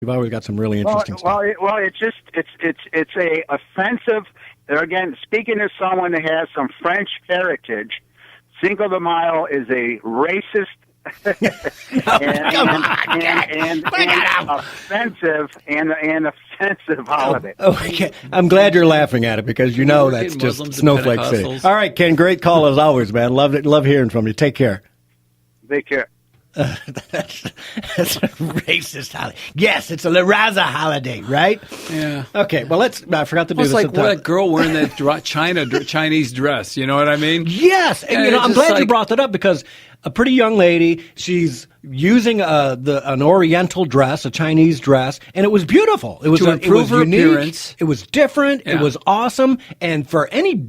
You've always got some really interesting stuff. It's a offensive. Again, speaking as someone that has some French heritage, Cinco de Mayo is a racist and offensive holiday. Okay. I'm glad you're laughing at it because you know that's just Muslims and snowflake city. All right, Ken, great call as always, man. Love hearing from you. Take care. Take care. That's a racist holiday. Yes, it's a La Raza holiday, right? Yeah. Okay, well, I forgot to do this. It's like that girl wearing that Chinese dress. You know what I mean? Yes, and I'm glad you brought that up because a pretty young lady, she's using an Oriental dress, a Chinese dress, and it was beautiful. It was to improve her unique, appearance. It was different. Yeah. It was awesome, and for any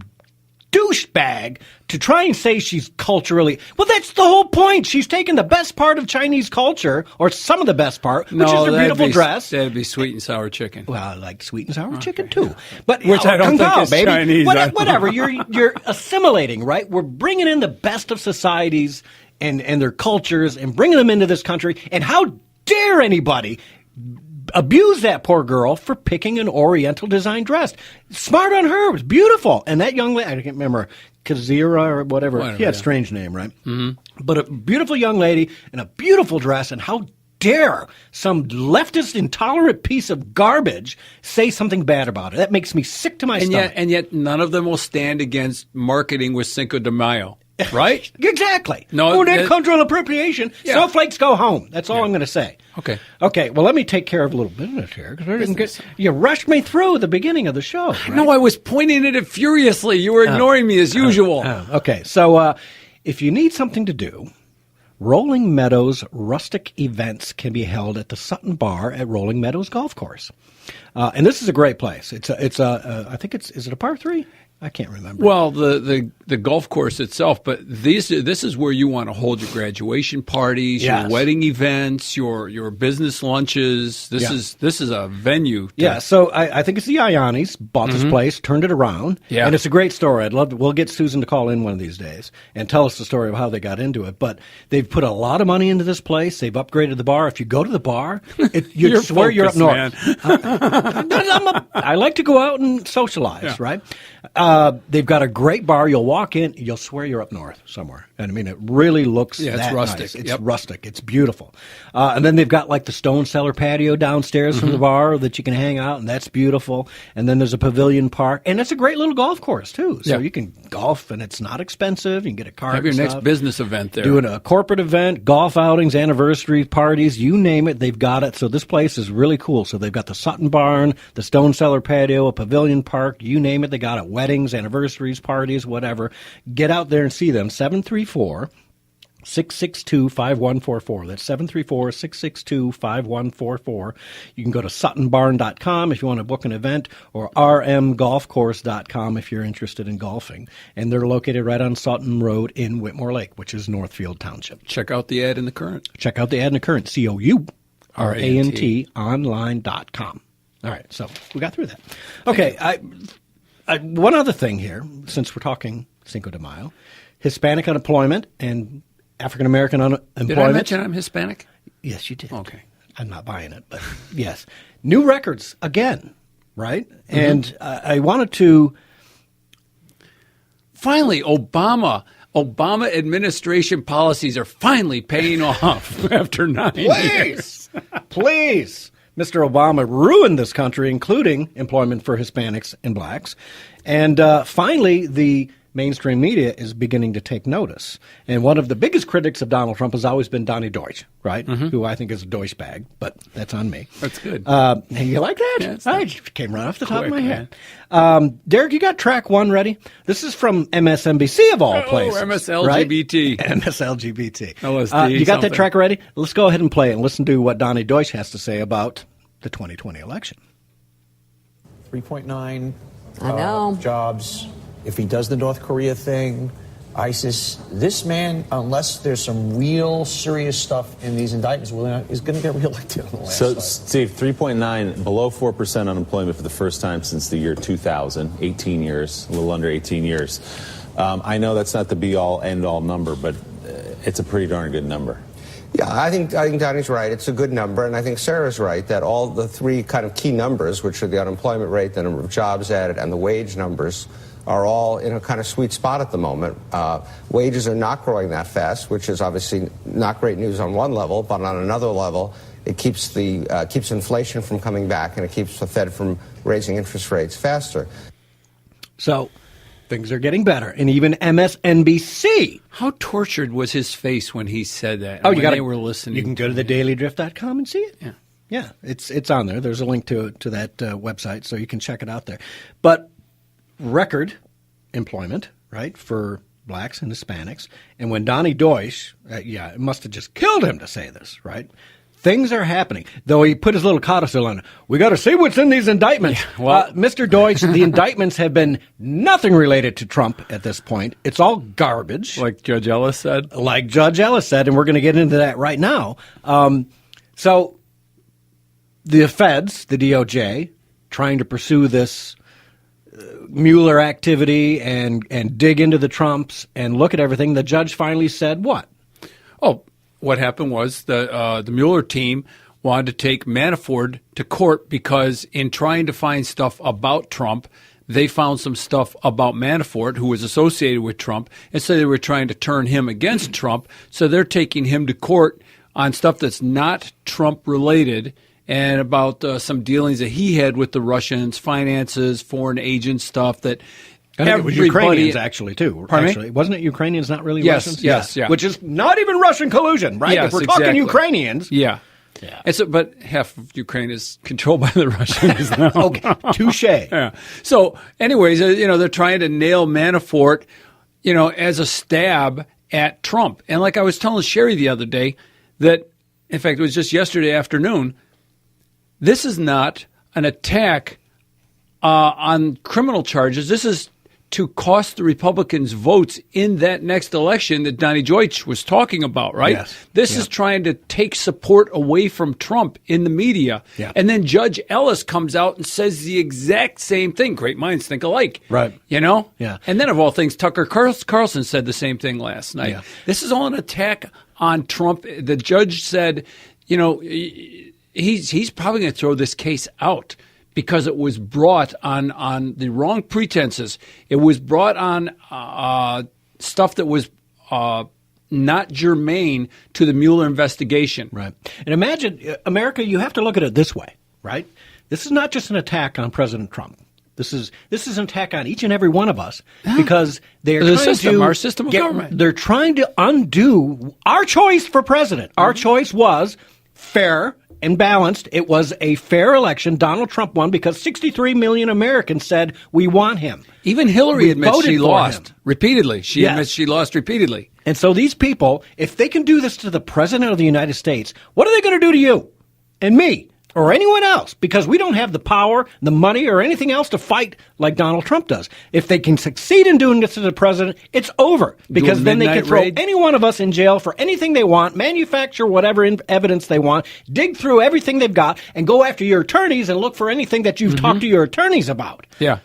douchebag to try and say she's culturally, well, that's the whole point. She's taken the best part of Chinese culture, or some of the best part, which is her beautiful dress. That'd be sweet and sour chicken. Well, I like sweet and sour chicken too, but which I don't think is baby. Chinese. Whatever, you're assimilating, right? We're bringing in the best of societies and their cultures and bringing them into this country. And how dare anybody abuse that poor girl for picking an Oriental design dress? Smart on her. It was beautiful. And that young lady, I can't remember, Kazira or whatever. He had a strange name, right? Mm-hmm. But a beautiful young lady in a beautiful dress. And how dare some leftist, intolerant piece of garbage say something bad about it? That makes me sick to my stomach. And yet none of them will stand against marketing with Cinco de Mayo. Right? Exactly. No, that cultural appropriation. Yeah. Snowflakes go home. That's all I'm going to say. Okay. Okay. Well, let me take care of a little business here because you rushed me through the beginning of the show. Right? No, I was pointing at it furiously. You were ignoring me as usual. Okay. So, if you need something to do, Rolling Meadows rustic events can be held at the Sutton Bar at Rolling Meadows Golf Course, and this is a great place. I think is it a par 3? I can't remember. Well, the golf course itself, but this is where you want to hold your graduation parties, your wedding events, your business lunches. This is a venue. So I think it's the Ioannis bought this place, turned it around, and it's a great story. We'll get Susan to call in one of these days and tell us the story of how they got into it. But they've put a lot of money into this place. They've upgraded the bar. If you go to the bar, you'd swear you're up north. I like to go out and socialize, right? They've got a great bar. You'll walk in, you'll swear you're up north somewhere. And I mean, it really looks it's rustic. Nice. It's rustic. It's beautiful. And then they've got like the stone cellar patio downstairs from the bar that you can hang out, and that's beautiful. And then there's a pavilion park, and it's a great little golf course too. So you can golf, and it's not expensive. You can get a cart. Have your next business event there. Doing a corporate event, golf outings, anniversary parties, you name it, they've got it. So this place is really cool. So they've got the Sutton Barn, the stone cellar patio, a pavilion park, you name it, they got it. Weddings, anniversaries, parties, whatever. Get out there and see them. 734-662-5144. That's 734-662-5144. You can go to suttonbarn.com if you want to book an event, or rmgolfcourse.com if you're interested in golfing. And they're located right on Sutton Road in Whitmore Lake, which is Northfield Township. Check out the ad in the Current. Check out the ad in the Current, COURANT online.com. All right, so we got through that. Okay, one other thing here, since we're talking Cinco de Mayo, Hispanic unemployment and African-American unemployment. Did I mention I'm Hispanic? Yes, you did. Okay. I'm not buying it, but yes. New records again, right? Mm-hmm. And I wanted to... Finally, Obama administration policies are finally paying off after 9 years. Please. Mr. Obama ruined this country, including employment for Hispanics and blacks. And finally, the mainstream media is beginning to take notice. And one of the biggest critics of Donald Trump has always been Donnie Deutsch, right? Mm-hmm. Who I think is a Deutsch bag, but that's on me. That's good. You like that? Yeah, I came right off the top of my head. Derek, you got track one ready? This is from MSNBC of all places. MSLGBT. Right? MSLGBT. LSD. You got that track ready? Let's go ahead and play it and listen to what Donnie Deutsch has to say about the 2020 election. 3.9 I know. jobs. If he does the North Korea thing, ISIS, this man, unless there's some real serious stuff in these indictments, is going to get reelected on the last So, slide. Steve, 3.9, below 4% unemployment for the first time since the year 2000, 18 years, a little under 18 years. I know that's not the be-all, end-all number, but it's a pretty darn good number. Yeah, I think Donnie's right. It's a good number, and I think Sarah's right that all the three kind of key numbers, which are the unemployment rate, the number of jobs added, and the wage numbers, are all in a kind of sweet spot at the moment. Wages are not growing that fast, which is obviously not great news on one level, but on another level, it keeps inflation from coming back, and it keeps the Fed from raising interest rates faster. So things are getting better, and even MSNBC. How tortured was his face when he said that? Oh, they were listening. You can go to thedailydrift.com and see it. Yeah, yeah, it's on there. There's a link to that website, so you can check it out there. But record employment, right, for blacks and Hispanics. And when Donnie Deutsch, it must have just killed him to say this, right? Things are happening. Though he put his little codicil on, we got to see what's in these indictments. Yeah, well, Mr. Deutsch, the indictments have been nothing related to Trump at this point. It's all garbage. Like Judge Ellis said? Like Judge Ellis said, and we're going to get into that right now. So the feds, the DOJ, trying to pursue this Mueller activity and dig into the Trumps and look at everything, the judge finally said what? Oh, what happened was the Mueller team wanted to take Manafort to court because in trying to find stuff about Trump, they found some stuff about Manafort, who was associated with Trump, and so they were trying to turn him against Trump. So they're taking him to court on stuff that's not Trump-related and about some dealings that he had with the Russians, finances, foreign agent stuff that I think it was Ukrainians, actually, too. Pardon me? Wasn't it Ukrainians, not really yes, Russians? Yes, yeah. Which is not even Russian collusion, right? Yes, if we're exactly. talking Ukrainians. Yeah. Yeah. And so, but half of Ukraine is controlled by the Russians now. Okay, touche. Yeah. So, anyways, they're trying to nail Manafort, as a stab at Trump. And like I was telling Sherry the other day, that, in fact, it was just yesterday afternoon, this is not an attack on criminal charges. This is to cost the Republicans votes in that next election that Donnie Deutsch was talking about, right? Yes. This is trying to take support away from Trump in the media. Yeah. And then Judge Ellis comes out and says the exact same thing. Great minds think alike. Right. Yeah. And then, of all things, Tucker Carlson said the same thing last night. Yeah. This is all an attack on Trump. The judge said, he's probably going to throw this case out because it was brought on the wrong pretenses. It was brought on stuff that was not germane to the Mueller investigation. Right. And imagine, America, you have to look at it this way, right? This is not just an attack on President Trump. This is an attack on each and every one of us because they're our system of government. They're trying to undo our choice for president. Our choice was fair and balanced. It was a fair election. Donald Trump won because 63 million Americans said we want him. Even Hillary admits she lost him. Repeatedly. She admits she lost repeatedly. And so these people, if they can do this to the president of the United States, what are they going to do to you and me or anyone else? Because we don't have the power, the money, or anything else to fight like Donald Trump does. If they can succeed in doing this to the president, it's over. Because then they can throw any one of us in jail for anything they want, manufacture whatever evidence they want, dig through everything they've got, and go after your attorneys and look for anything that you've talked to your attorneys about. Yeah.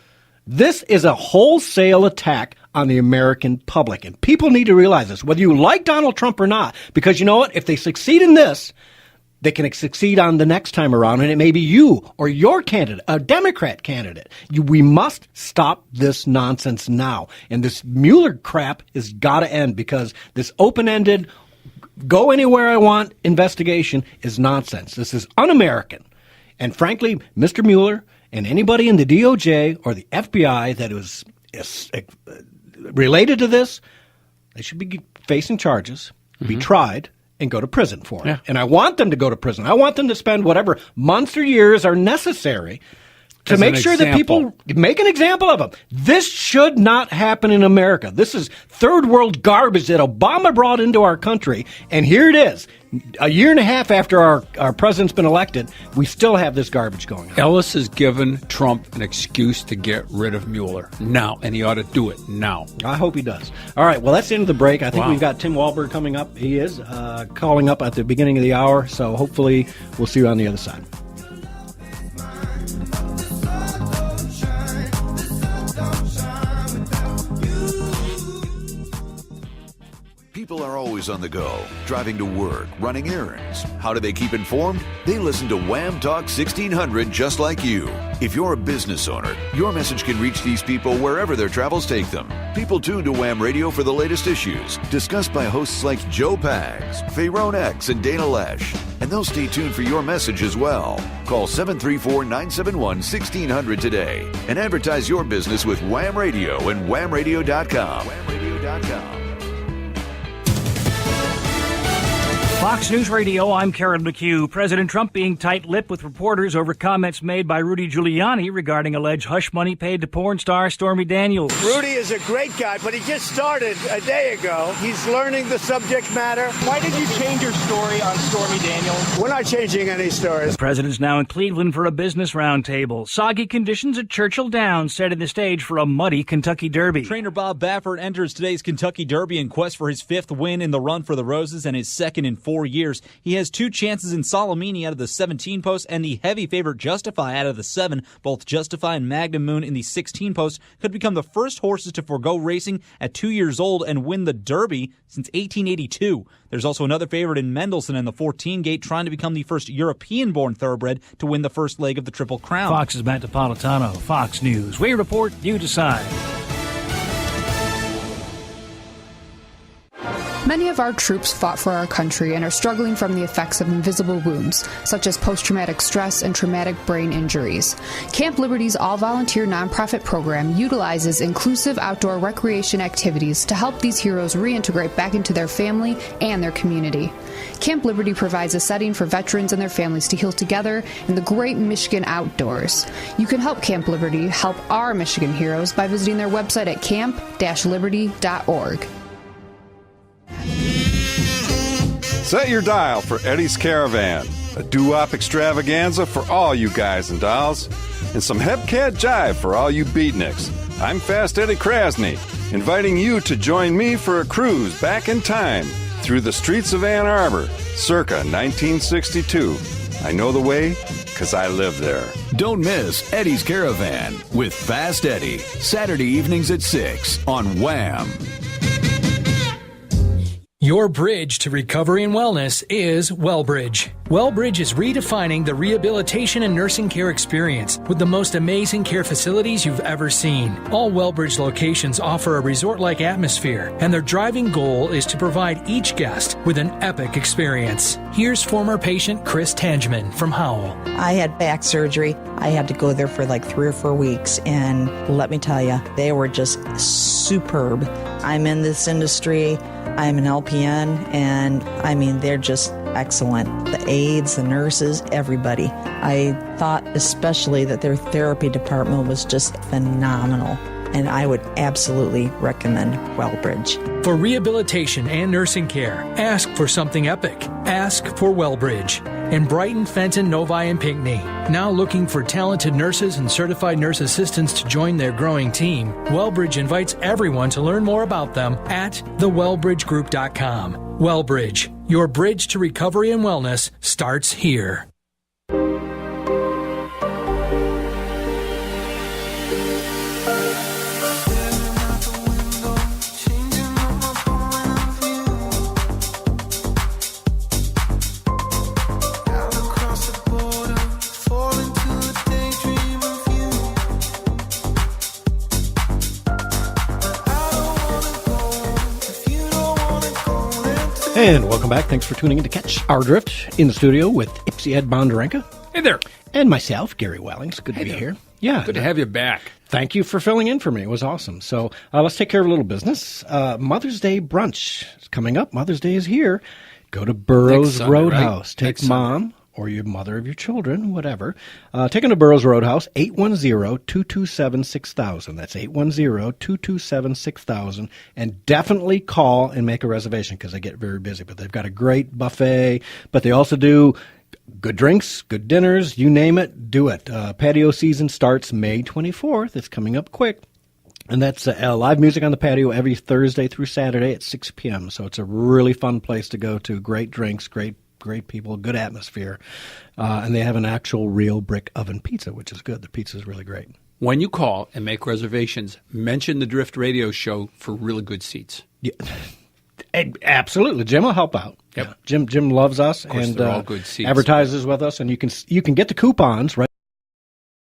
This is a wholesale attack on the American public. And people need to realize this, whether you like Donald Trump or not. Because you know what? If they succeed in this, they can succeed on the next time around, and it may be you or your candidate, a Democrat candidate. We must stop this nonsense now. And this Mueller crap has got to end because this open-ended, go anywhere I want investigation is nonsense. This is un-American. And frankly, Mr. Mueller and anybody in the DOJ or the FBI that is related to this, they should be facing charges, be tried, and go to prison for it. Yeah. And I want them to go to prison. I want them to spend whatever months or years are necessary to make sure that people make an example of them. This should not happen in America. This is third world garbage that Obama brought into our country. And here it is. A year and a half after our president's been elected, we still have this garbage going on. Ellis has given Trump an excuse to get rid of Mueller now, and he ought to do it now. I hope he does. All right, well, that's the end of the break. I think we've got Tim Walberg coming up. He is calling up at the beginning of the hour, so hopefully we'll see you on the other side. People are always on the go, driving to work, running errands. How do they keep informed? They listen to Wham Talk 1600 just like you. If you're a business owner, your message can reach these people wherever their travels take them. People tune to Wham Radio for the latest issues, discussed by hosts like Joe Pags, Fayron X, and Dana Lesh. And they'll stay tuned for your message as well. Call 734-971-1600 today and advertise your business with Wham Radio and whamradio.com. Whamradio.com. Fox News Radio, I'm Karen McHugh. President Trump being tight-lipped with reporters over comments made by Rudy Giuliani regarding alleged hush money paid to porn star Stormy Daniels. Rudy is a great guy, but he just started a day ago. He's learning the subject matter. Why did you change your story on Stormy Daniels? We're not changing any stories. The president's now in Cleveland for a business roundtable. Soggy conditions at Churchill Downs setting the stage for a muddy Kentucky Derby. Trainer Bob Baffert enters today's Kentucky Derby in quest for his 5th win in the Run for the Roses and his 2nd in 4 years. He has 2 chances in Solomini out of the 17 post and the heavy favorite Justify out of the 7. Both Justify and Magnum Moon in the 16 post could become the first horses to forego racing at 2 years old and win the Derby since 1882. There's also another favorite in Mendelssohn in the 14 gate trying to become the first European-born thoroughbred to win the first leg of the Triple Crown. Fox's Matt Napolitano, Fox News. We report, you decide. Many of our troops fought for our country and are struggling from the effects of invisible wounds, such as post-traumatic stress and traumatic brain injuries. Camp Liberty's all-volunteer nonprofit program utilizes inclusive outdoor recreation activities to help these heroes reintegrate back into their family and their community. Camp Liberty provides a setting for veterans and their families to heal together in the great Michigan outdoors. You can help Camp Liberty help our Michigan heroes by visiting their website at camp-liberty.org. Set your dial for Eddie's Caravan, a doo-wop extravaganza for all you guys and dolls, and some Hepcat jive for all you beatniks. I'm Fast Eddie Krasny, inviting you to join me for a cruise back in time through the streets of Ann Arbor, circa 1962. I know the way, because I live there. Don't miss Eddie's Caravan with Fast Eddie, Saturday evenings at 6 on Wham! Your bridge to recovery and wellness is WellBridge. WellBridge is redefining the rehabilitation and nursing care experience with the most amazing care facilities you've ever seen. All WellBridge locations offer a resort-like atmosphere, and their driving goal is to provide each guest with an epic experience. Here's former patient Chris Tangeman from Howell. I had back surgery. I had to go there for like 3 or 4 weeks, and let me tell you, they were just superb. I'm in this industry. I'm an LPN, and I mean, they're just excellent. The aides, the nurses, everybody. I thought especially that their therapy department was just phenomenal, and I would absolutely recommend WellBridge. For rehabilitation and nursing care, ask for something epic. Ask for WellBridge. In Brighton, Fenton, Novi, and Pinckney. Now looking for talented nurses and certified nurse assistants to join their growing team, WellBridge invites everyone to learn more about them at thewellbridgegroup.com. WellBridge, your bridge to recovery and wellness starts here. And welcome back. Thanks for tuning in to Catch Our Drift in the studio with Ipsy Ed Bonderenka. Hey there. And myself, Gary Wellings. Good to be here. Yeah. Good to have you back. Thank you for filling in for me. It was awesome. So let's take care of a little business. Mother's Day brunch is coming up. Mother's Day is here. Go to Burroughs Sunday, Roadhouse. Right? Take mom or your mother of your children, whatever. Take them to Burroughs Roadhouse, 810-227-6000. That's 810-227-6000. And definitely call and make a reservation because they get very busy. But they've got a great buffet. But they also do good drinks, good dinners, you name it, do it. Patio season starts May 24th. It's coming up quick. And that's live music on the patio every Thursday through Saturday at 6 p.m. So it's a really fun place to go to. Great drinks, great people, good atmosphere. And they have an actual real brick oven pizza, which is good. The pizza is really great. When you call and make reservations, mention the Drift Radio Show for really good seats. Yeah. Absolutely. Jim will help out. Yep. Jim loves us and they're all good seats, advertises with us, and you can get the coupons right